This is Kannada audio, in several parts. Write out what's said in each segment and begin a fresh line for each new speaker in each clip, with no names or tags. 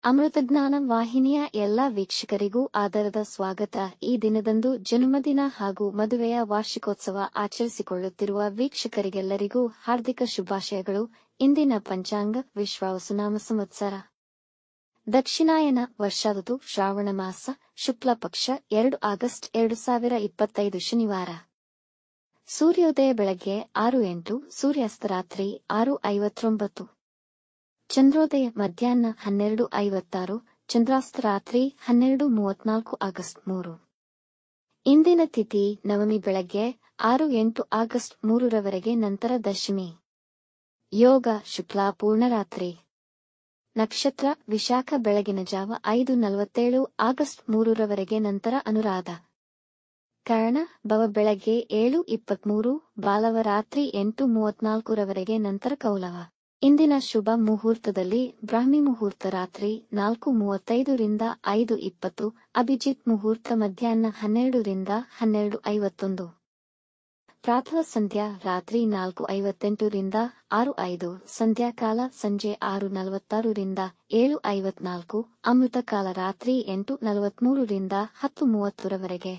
ಅಮೃತಜ್ಞಾನ ವಾಹಿನಿಯ ಎಲ್ಲಾ ವೀಕ್ಷಕರಿಗೂ ಆದರದ ಸ್ವಾಗತ. ಈ ದಿನದಂದು ಜನ್ಮದಿನ ಹಾಗೂ ಮದುವೆಯ ವಾರ್ಷಿಕೋತ್ಸವ ಆಚರಿಸಿಕೊಳ್ಳುತ್ತಿರುವ ವೀಕ್ಷಕರಿಗೆಲ್ಲರಿಗೂ ಹಾರ್ದಿಕ ಶುಭಾಶಯಗಳು. ಇಂದಿನ ಪಂಚಾಂಗ ವಿಶ್ವಾವಸುನಾಮ ಸಂವತ್ಸರ ದಕ್ಷಿಣಾಯನ ವರ್ಷ ಋತು ಶ್ರಾವಣ ಮಾಸ ಶುಕ್ಲ ಪಕ್ಷ 2 ಆಗಸ್ಟ್ 2025 ಶನಿವಾರ. ಸೂರ್ಯೋದಯ ಬೆಳಗ್ಗೆ 6:08, ಸೂರ್ಯಾಸ್ತ ರಾತ್ರಿ 6:59. ಚಂದ್ರೋದಯ ಮಧ್ಯಾಹ್ನ 12:56, ಚಂದ್ರಾಸ್ತ ರಾತ್ರಿ 12:34 ಆಗಸ್ಟ್ 3. ಇಂದಿನ ತಿಥಿ ನವಮಿ ಬೆಳಗ್ಗೆ 6-8 ಆಗಸ್ಟ್ 3 ರವರೆಗೆ, ನಂತರ ದಶಮಿ. ಯೋಗ ಶುಕ್ಲ ಪೂರ್ಣರಾತ್ರಿ. ನಕ್ಷತ್ರ ವಿಶಾಖ ಬೆಳಗಿನ ಜಾವ 5:47 ಆಗಸ್ಟ್ 3 ರವರೆಗೆ, ನಂತರ ಅನುರಾಧ. ಕರ್ಣ ಭವ ಬೆಳಗ್ಗೆ 7:23, ಬಾಲವ ರಾತ್ರಿ 8:34 ರವರೆಗೆ, ನಂತರ ಕೌಲವ. ಇಂದಿನ ಶುಭ ಮುಹೂರ್ತದಲ್ಲಿ ಬ್ರಾಹ್ಮಿ ಮುಹೂರ್ತ ರಾತ್ರಿ 4:35 ರಿಂದ 5:20, ಅಭಿಜಿತ್ ಮುಹೂರ್ತ ಮಧ್ಯಾಹ್ನ 12 ರಿಂದ 12:51. ಪ್ರಾತಃ ಸಂಧ್ಯಾ ರಾತ್ರಿ 4:58 ರಿಂದ 6:05, ಸಂಧ್ಯಾಕಾಲ ಸಂಜೆ 6:46 ರಿಂದ 7:54, ಅಮೃತಕಾಲ ರಾತ್ರಿ 8:43 ರಿಂದ 10:30 ರವರೆಗೆ.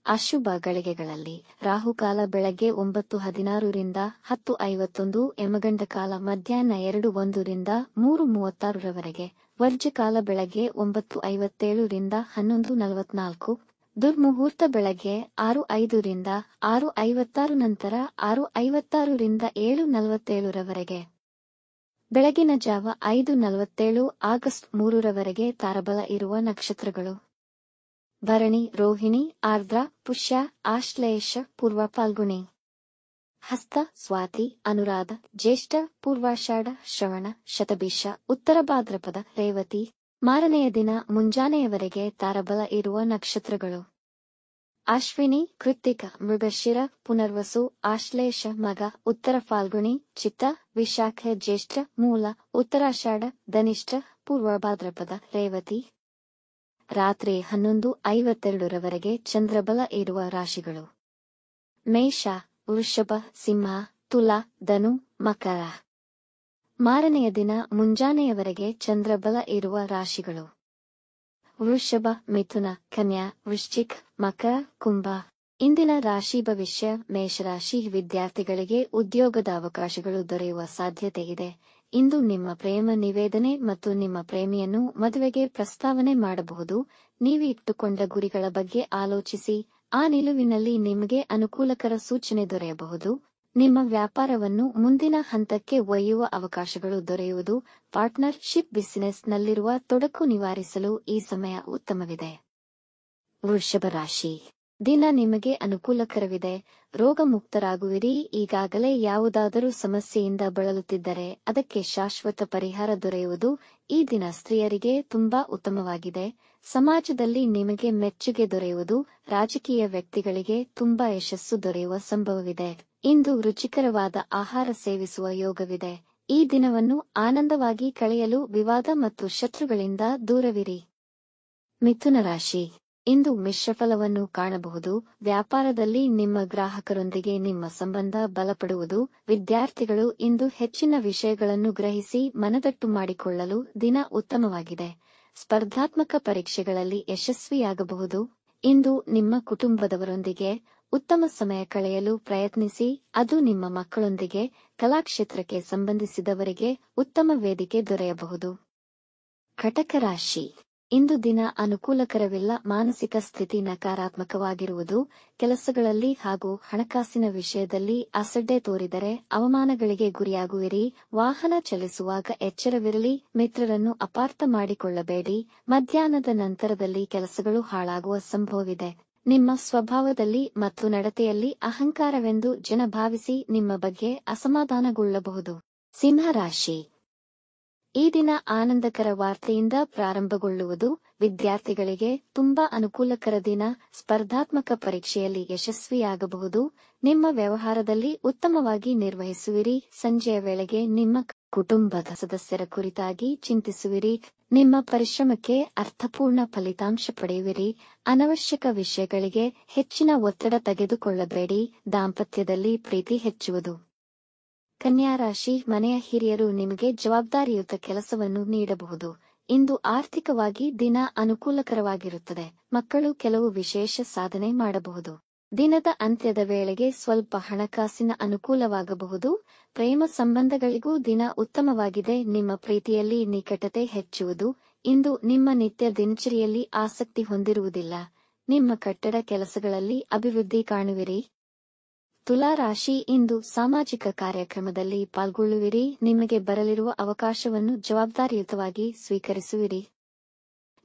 ಅಶುಭ ಗಳಿಗೆಗಳಲ್ಲಿ ರಾಹುಕಾಲ ಬೆಳಗ್ಗೆ 9:16 ರಿಂದ 10:51, ಯಮಗಂಡಕಾಲ ಮಧ್ಯಾಹ್ನ 2:01 ರಿಂದ 3:36 ರವರೆಗೆ, ವರ್ಜಕಾಲ ಬೆಳಗ್ಗೆ 9:57 ರಿಂದ 11:44, ದುರ್ಮುಹೂರ್ತ ಬೆಳಗ್ಗೆ 6:05 ರಿಂದ 6:56, ನಂತರ 6:56 ರಿಂದ 7:47 ರವರೆಗೆ. ಬೆಳಗಿನ ಜಾವ 5:47 ಆಗಸ್ಟ್ 3 ರವರೆಗೆ ತಾರಬಲ ಇರುವ ನಕ್ಷತ್ರಗಳು: ಭರಣಿ, ರೋಹಿಣಿ, ಆರ್ದ್ರ, ಪುಷ್ಯ, ಆಶ್ಲೇಷ, ಪೂರ್ವ ಫಾಲ್ಗುಣಿ, ಹಸ್ತ, ಸ್ವಾತಿ, ಅನುರಾಧ, ಜ್ಯೇಷ್ಠ, ಪೂರ್ವಾಷಾಢ, ಶ್ರವಣ, ಶತಭಿಷ, ಉತ್ತರ ಭಾದ್ರಪದ, ರೇವತಿ. ಮಾರನೆಯ ದಿನ ಮುಂಜಾನೆಯವರೆಗೆ ತಾರಬಲ ಇರುವ ನಕ್ಷತ್ರಗಳು: ಅಶ್ವಿನಿ, ಕೃತ್ತಿಕ, ಮೃಗಶಿರ, ಪುನರ್ವಸು, ಆಶ್ಲೇಷ, ಮಗ, ಉತ್ತರ ಫಾಲ್ಗುಣಿ, ಚಿತ್ತ, ವಿಶಾಖ, ಜ್ಯೇಷ್ಠ, ಮೂಲ, ಉತ್ತರಾಷಾಢ, ಧನಿಷ್ಠ, ಪೂರ್ವ ಭಾದ್ರಪದ, ರೇವತಿ. ರಾತ್ರಿ 11:52 ರವರೆಗೆ ಚಂದ್ರಬಲ ಇರುವ ರಾಶಿಗಳು: ಮೇಷ, ವೃಷಭ, ಸಿಂಹ, ತುಲಾ, ಧನು, ಮಕರ. ಮಾರನೆಯ ದಿನ ಮುಂಜಾನೆಯವರೆಗೆ ಚಂದ್ರಬಲ ಇರುವ ರಾಶಿಗಳು: ವೃಷಭ, ಮಿಥುನ, ಕನ್ಯಾ, ವೃಶ್ಚಿಕ್, ಮಕರ, ಕುಂಭ. ಇಂದಿನ ರಾಶಿ ಭವಿಷ್ಯ: ಮೇಷರಾಶಿ ವಿದ್ಯಾರ್ಥಿಗಳಿಗೆ ಉದ್ಯೋಗದ ಅವಕಾಶಗಳು ದೊರೆಯುವ ಸಾಧ್ಯತೆ ಇದೆ. ಇಂದು ನಿಮ್ಮ ಪ್ರೇಮ ನಿವೇದನೆ ಮತ್ತು ನಿಮ್ಮ ಪ್ರೇಮಿಯನ್ನು ಮದುವೆಗೆ ಪ್ರಸ್ತಾವನೆ ಮಾಡಬಹುದು. ನೀವು ಇಟ್ಟುಕೊಂಡ ಗುರಿಗಳ ಬಗ್ಗೆ ಆಲೋಚಿಸಿ, ಆ ನಿಲುವಿನಲ್ಲಿ ನಿಮಗೆ ಅನುಕೂಲಕರ ಸೂಚನೆ ದೊರೆಯಬಹುದು. ನಿಮ್ಮ ವ್ಯಾಪಾರವನ್ನು ಮುಂದಿನ ಹಂತಕ್ಕೆ ಒಯ್ಯುವ ಅವಕಾಶಗಳು ದೊರೆಯುವುದು. ಪಾರ್ಟ್ನರ್ಶಿಪ್ ಬಿಸಿನೆಸ್ ನಲ್ಲಿರುವ ತೊಡಕು ನಿವಾರಿಸಲು ಈ ಸಮಯ ಉತ್ತಮವಿದೆ. ವೃಷಭ ರಾಶಿ: ದಿನ ನಿಮಗೆ ಅನುಕೂಲಕರವಿದೆ. ರೋಗ ಮುಕ್ತರಾಗುವಿರಿ. ಈಗಾಗಲೇ ಯಾವುದಾದರೂ ಸಮಸ್ಯೆಯಿಂದ ಬಳಲುತ್ತಿದ್ದರೆ ಅದಕ್ಕೆ ಶಾಶ್ವತ ಪರಿಹಾರ ದೊರೆಯುವುದು. ಈ ದಿನ ಸ್ತ್ರೀಯರಿಗೆ ತುಂಬಾ ಉತ್ತಮವಾಗಿದೆ. ಸಮಾಜದಲ್ಲಿ ನಿಮಗೆ ಮೆಚ್ಚುಗೆ ದೊರೆಯುವುದು. ರಾಜಕೀಯ ವ್ಯಕ್ತಿಗಳಿಗೆ ತುಂಬಾ ಯಶಸ್ಸು ದೊರೆಯುವ ಸಂಭವವಿದೆ. ಇಂದು ರುಚಿಕರವಾದ ಆಹಾರ ಸೇವಿಸುವ ಯೋಗವಿದೆ. ಈ ದಿನವನ್ನು ಆನಂದವಾಗಿ ಕಳೆಯಲು ವಿವಾದ ಮತ್ತು ಶತ್ರುಗಳಿಂದ ದೂರವಿರಿ. ಮಿಥುನ ರಾಶಿ: ಇಂದು ಮಿಶ್ರಫಲವನ್ನು ಕಾಣಬಹುದು. ವ್ಯಾಪಾರದಲ್ಲಿ ನಿಮ್ಮ ಗ್ರಾಹಕರೊಂದಿಗೆ ನಿಮ್ಮ ಸಂಬಂಧ ಬಲಪಡುವುದು. ವಿದ್ಯಾರ್ಥಿಗಳು ಇಂದು ಹೆಚ್ಚಿನ ವಿಷಯಗಳನ್ನು ಗ್ರಹಿಸಿ ಮನದಟ್ಟು ಮಾಡಿಕೊಳ್ಳಲು ದಿನ ಉತ್ತಮವಾಗಿದೆ. ಸ್ಪರ್ಧಾತ್ಮಕ ಪರೀಕ್ಷೆಗಳಲ್ಲಿ ಯಶಸ್ವಿಯಾಗಬಹುದು. ಇಂದು ನಿಮ್ಮ ಕುಟುಂಬದವರೊಂದಿಗೆ ಉತ್ತಮ ಸಮಯ ಕಳೆಯಲು ಪ್ರಯತ್ನಿಸಿ. ಅದು ನಿಮ್ಮ ಮಕ್ಕಳೊಂದಿಗೆ, ಕಲಾಕ್ಷೇತ್ರಕ್ಕೆ ಸಂಬಂಧಿಸಿದವರಿಗೆ ಉತ್ತಮ ವೇದಿಕೆ ದೊರೆಯಬಹುದು. ಕಟಕ ರಾಶಿ: ಇಂದು ದಿನ ಅನುಕೂಲಕರವಿಲ್ಲ. ಮಾನಸಿಕ ಸ್ಥಿತಿ ನಕಾರಾತ್ಮಕವಾಗಿರುವುದು. ಕೆಲಸಗಳಲ್ಲಿ ಹಾಗೂ ಹಣಕಾಸಿನ ವಿಷಯದಲ್ಲಿ ಅಸಡ್ಡೆ ತೋರಿದರೆ ಅವಮಾನಗಳಿಗೆ ಗುರಿಯಾಗುವಿರಿ. ವಾಹನ ಚಲಿಸುವಾಗ ಎಚ್ಚರವಿರಲಿ. ಮಿತ್ರರನ್ನು ಅಪಾರ್ಥ ಮಾಡಿಕೊಳ್ಳಬೇಡಿ. ಮಧ್ಯಾಹ್ನದ ನಂತರದಲ್ಲಿ ಕೆಲಸಗಳು ಹಾಳಾಗುವ ಸಂಭವವಿದೆ. ನಿಮ್ಮ ಸ್ವಭಾವದಲ್ಲಿ ಮತ್ತು ನಡತೆಯಲ್ಲಿ ಅಹಂಕಾರವೆಂದು ಜನ ಭಾವಿಸಿ ನಿಮ್ಮ ಬಗ್ಗೆ ಅಸಮಾಧಾನಗೊಳ್ಳಬಹುದು. ಸಿಂಹ ರಾಶಿ: ಈ ದಿನ ಆನಂದಕರ ವಾರ್ತೆಯಿಂದ ಪ್ರಾರಂಭಗೊಳ್ಳುವುದು. ವಿದ್ಯಾರ್ಥಿಗಳಿಗೆ ತುಂಬಾ ಅನುಕೂಲಕರ ದಿನ. ಸ್ಪರ್ಧಾತ್ಮಕ ಪರೀಕ್ಷೆಯಲ್ಲಿ ಯಶಸ್ವಿಯಾಗಬಹುದು. ನಿಮ್ಮ ವ್ಯವಹಾರದಲ್ಲಿ ಉತ್ತಮವಾಗಿ ನಿರ್ವಹಿಸುವಿರಿ. ಸಂಜೆಯ ವೇಳೆಗೆ ನಿಮ್ಮ ಕುಟುಂಬದ ಸದಸ್ಯರ ಕುರಿತಾಗಿ ಚಿಂತಿಸುವಿರಿ. ನಿಮ್ಮ ಪರಿಶ್ರಮಕ್ಕೆ ಅರ್ಥಪೂರ್ಣ ಫಲಿತಾಂಶ ಪಡೆಯುವಿರಿ. ಅನವಶ್ಯಕ ವಿಷಯಗಳಿಗೆ ಹೆಚ್ಚಿನ ಒತ್ತಡ ತೆಗೆದುಕೊಳ್ಳಬೇಡಿ. ದಾಂಪತ್ಯದಲ್ಲಿ ಪ್ರೀತಿ ಹೆಚ್ಚುವುದು. ಕನ್ಯಾ ರಾಶಿ: ಮನೆಯ ಹಿರಿಯರು ನಿಮಗೆ ಜವಾಬ್ದಾರಿಯುತ ಕೆಲಸವನ್ನು ನೀಡಬಹುದು. ಇಂದು ಆರ್ಥಿಕವಾಗಿ ದಿನ ಅನುಕೂಲಕರವಾಗಿರುತ್ತದೆ. ಮಕ್ಕಳು ಕೆಲವು ವಿಶೇಷ ಸಾಧನೆ ಮಾಡಬಹುದು. ದಿನದ ಅಂತ್ಯದ ವೇಳೆಗೆ ಸ್ವಲ್ಪ ಹಣಕಾಸಿನ ಅನುಕೂಲವಾಗಬಹುದು. ಪ್ರೇಮ ಸಂಬಂಧಗಳಿಗೂ ದಿನ ಉತ್ತಮವಾಗಿದೆ. ನಿಮ್ಮ ಪ್ರೀತಿಯಲ್ಲಿ ನಿಕಟತೆ ಹೆಚ್ಚುವುದು. ಇಂದು ನಿಮ್ಮ ನಿತ್ಯ ದಿನಚರಿಯಲ್ಲಿ ಆಸಕ್ತಿ ಹೊಂದಿರುವುದಿಲ್ಲ. ನಿಮ್ಮ ಕಟ್ಟಡ ಕೆಲಸಗಳಲ್ಲಿ ಅಭಿವೃದ್ಧಿ ಕಾಣುವಿರಿ. ತುಲಾ ರಾಶಿ, ಇಂದು ಸಾಮಾಜಿಕ ಕಾರ್ಯಕ್ರಮದಲ್ಲಿ ಪಾಲ್ಗೊಳ್ಳುವಿರಿ. ನಿಮಗೆ ಬರಲಿರುವ ಅವಕಾಶವನ್ನು ಜವಾಬ್ದಾರಿಯುತವಾಗಿ ಸ್ವೀಕರಿಸುವಿರಿ.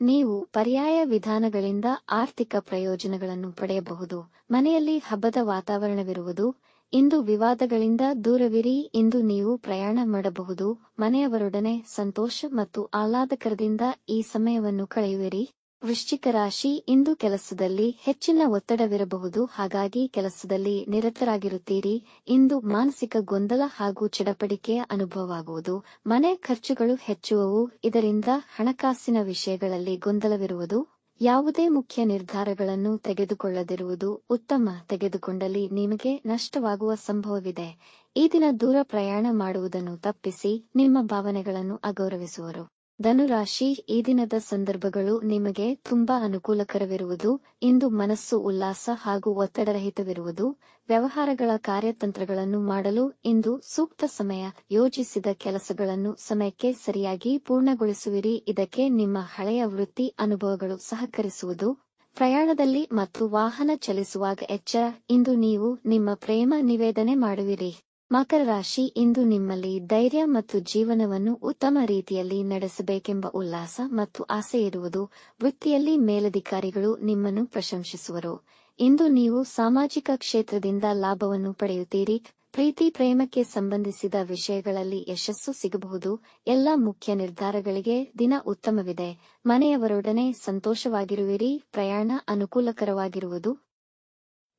ನೀವು ಪರ್ಯಾಯ ವಿಧಾನಗಳಿಂದ ಆರ್ಥಿಕ ಪ್ರಯೋಜನಗಳನ್ನು ಪಡೆಯಬಹುದು. ಮನೆಯಲ್ಲಿ ಹಬ್ಬದ ವಾತಾವರಣವಿರುವುದು. ಇಂದು ವಿವಾದಗಳಿಂದ ದೂರವಿರಿ. ಇಂದು ನೀವು ಪ್ರಯಾಣ ಮಾಡಬಹುದು. ಮನೆಯವರೊಡನೆ ಸಂತೋಷ ಮತ್ತು ಆಹ್ಲಾದಕರದಿಂದ ಈ ಸಮಯವನ್ನು ಕಳೆಯುವಿರಿ. ವೃಶ್ಚಿಕ ರಾಶಿ, ಇಂದು ಕೆಲಸದಲ್ಲಿ ಹೆಚ್ಚಿನ ಒತ್ತಡವಿರಬಹುದು, ಹಾಗಾಗಿ ಕೆಲಸದಲ್ಲಿ ನಿರತರಾಗಿರುತ್ತೀರಿ. ಇಂದು ಮಾನಸಿಕ ಗೊಂದಲ ಹಾಗೂ ಚಡಪಡಿಕೆಯ ಅನುಭವವಾಗುವುದು. ಮನೆ ಖರ್ಚುಗಳು ಹೆಚ್ಚುವವು, ಇದರಿಂದ ಹಣಕಾಸಿನ ವಿಷಯಗಳಲ್ಲಿ ಗೊಂದಲವಿರುವುದು. ಯಾವುದೇ ಮುಖ್ಯ ನಿರ್ಧಾರಗಳನ್ನು ತೆಗೆದುಕೊಳ್ಳದಿರುವುದು ಉತ್ತಮ. ತೆಗೆದುಕೊಂಡಲ್ಲಿ ನಿಮಗೆ ನಷ್ಟವಾಗುವ ಸಂಭವವಿದೆ. ಈ ದಿನ ದೂರ ಪ್ರಯಾಣ ಮಾಡುವುದನ್ನು ತಪ್ಪಿಸಿ. ನಿಮ್ಮ ಭಾವನೆಗಳನ್ನು ಅಗೌರವಿಸುವರು. ಧನುರಾಶಿ, ಈ ದಿನದ ಸಂದರ್ಭಗಳು ನಿಮಗೆ ತುಂಬಾ ಅನುಕೂಲಕರವಿರುವುದು. ಇಂದು ಮನಸ್ಸು ಉಲ್ಲಾಸ ಹಾಗೂ ಒತ್ತಡರಹಿತವಿರುವುದು. ವ್ಯವಹಾರಗಳ ಕಾರ್ಯತಂತ್ರಗಳನ್ನು ಮಾಡಲು ಇಂದು ಸೂಕ್ತ ಸಮಯ. ಯೋಜಿಸಿದ ಕೆಲಸಗಳನ್ನು ಸಮಯಕ್ಕೆ ಸರಿಯಾಗಿ ಪೂರ್ಣಗೊಳಿಸುವಿರಿ. ಇದಕ್ಕೆ ನಿಮ್ಮ ಹಳೆಯ ವೃತ್ತಿ ಅನುಭವಗಳು ಸಹಕರಿಸುವುದು. ಪ್ರಯಾಣದಲ್ಲಿ ಮತ್ತು ವಾಹನ ಚಲಿಸುವಾಗ ಎಚ್ಚರ. ಇಂದು ನೀವು ನಿಮ್ಮ ಪ್ರೇಮ ನಿವೇದನೆ ಮಾಡುವಿರಿ. ಮಕರ ರಾಶಿ, ಇಂದು ನಿಮ್ಮಲ್ಲಿ ಧೈರ್ಯ ಮತ್ತು ಜೀವನವನ್ನು ಉತ್ತಮ ರೀತಿಯಲ್ಲಿ ನಡೆಸಬೇಕೆಂಬ ಉಲ್ಲಾಸ ಮತ್ತು ಆಸೆ ಇರುವುದು. ವೃತ್ತಿಯಲ್ಲಿ ಮೇಲಧಿಕಾರಿಗಳು ನಿಮ್ಮನ್ನು ಪ್ರಶಂಸಿಸುವರು. ಇಂದು ನೀವು ಸಾಮಾಜಿಕ ಕ್ಷೇತ್ರದಿಂದ ಲಾಭವನ್ನು ಪಡೆಯುತ್ತೀರಿ. ಪ್ರೀತಿ ಪ್ರೇಮಕ್ಕೆ ಸಂಬಂಧಿಸಿದ ವಿಷಯಗಳಲ್ಲಿ ಯಶಸ್ಸು ಸಿಗಬಹುದು. ಎಲ್ಲ ಮುಖ್ಯ ನಿರ್ಧಾರಗಳಿಗೆ ದಿನ ಉತ್ತಮವಿದೆ. ಮನೆಯವರೊಡನೆ ಸಂತೋಷವಾಗಿರುವಿರಿ. ಪ್ರಯಾಣ ಅನುಕೂಲಕರವಾಗಿರುವುದು.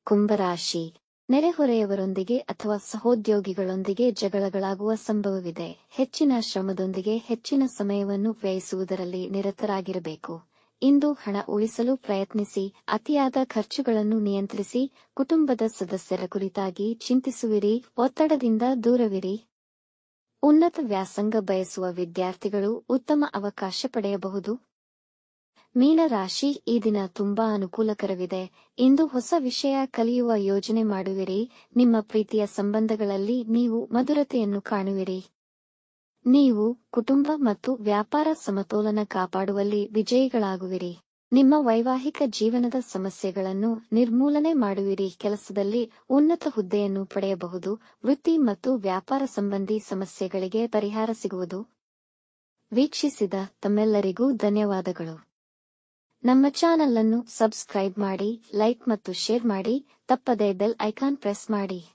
ಕುಂಭರಾಶಿ, ನೆರೆಹೊರೆಯವರೊಂದಿಗೆ ಅಥವಾ ಸಹೋದ್ಯೋಗಿಗಳೊಂದಿಗೆ ಜಗಳಗಳಾಗುವ ಸಂಭವವಿದೆ. ಹೆಚ್ಚಿನ ಶ್ರಮದೊಂದಿಗೆ ಹೆಚ್ಚಿನ ಸಮಯವನ್ನು ವ್ಯಯಿಸುವುದರಲ್ಲಿ ನಿರತರಾಗಿರಬೇಕು. ಇಂದು ಹಣ ಉಳಿಸಲು ಪ್ರಯತ್ನಿಸಿ. ಅತಿಯಾದ ಖರ್ಚುಗಳನ್ನು ನಿಯಂತ್ರಿಸಿ. ಕುಟುಂಬದ ಸದಸ್ಯರ ಕುರಿತಾಗಿ ಚಿಂತಿಸುವಿರಿ. ಒತ್ತಡದಿಂದ ದೂರವಿರಿ. ಉನ್ನತ ವ್ಯಾಸಂಗ ಬಯಸುವ ವಿದ್ಯಾರ್ಥಿಗಳು ಉತ್ತಮ ಅವಕಾಶ ಪಡೆಯಬಹುದು. ಮೀನರಾಶಿ, ಈ ದಿನ ತುಂಬಾ ಅನುಕೂಲಕರವಿದೆ. ಇಂದು ಹೊಸ ವಿಷಯ ಕಲಿಯುವ ಯೋಜನೆ ಮಾಡುವಿರಿ. ನಿಮ್ಮ ಪ್ರೀತಿಯ ಸಂಬಂಧಗಳಲ್ಲಿ ನೀವು ಮಧುರತೆಯನ್ನು ಕಾಣುವಿರಿ. ನೀವು ಕುಟುಂಬ ಮತ್ತು ವ್ಯಾಪಾರ ಸಮತೋಲನ ಕಾಪಾಡುವಲ್ಲಿ ವಿಜಯಿಗಳಾಗುವಿರಿ. ನಿಮ್ಮ ವೈವಾಹಿಕ ಜೀವನದ ಸಮಸ್ಯೆಗಳನ್ನು ನಿರ್ಮೂಲನೆ ಮಾಡುವಿರಿ. ಕೆಲಸದಲ್ಲಿ ಉನ್ನತ ಹುದ್ದೆಯನ್ನು ಪಡೆಯಬಹುದು. ವೃತ್ತಿ ಮತ್ತು ವ್ಯಾಪಾರ ಸಂಬಂಧಿ ಸಮಸ್ಯೆಗಳಿಗೆ ಪರಿಹಾರ ಸಿಗುವುದು. ವೀಕ್ಷಿಸಿದ ತಮ್ಮೆಲ್ಲರಿಗೂ ಧನ್ಯವಾದಗಳು. ನಮ್ಮ ಚಾನಲ್ ಅನ್ನು ಸಬ್ಸ್ಕ್ರೈಬ್ ಮಾಡಿ, ಲೈಕ್ ಮತ್ತು ಶೇರ್ ಮಾಡಿ. ತಪ್ಪದೇ ಬೆಲ್ ಐಕಾನ್ ಪ್ರೆಸ್ ಮಾಡಿ.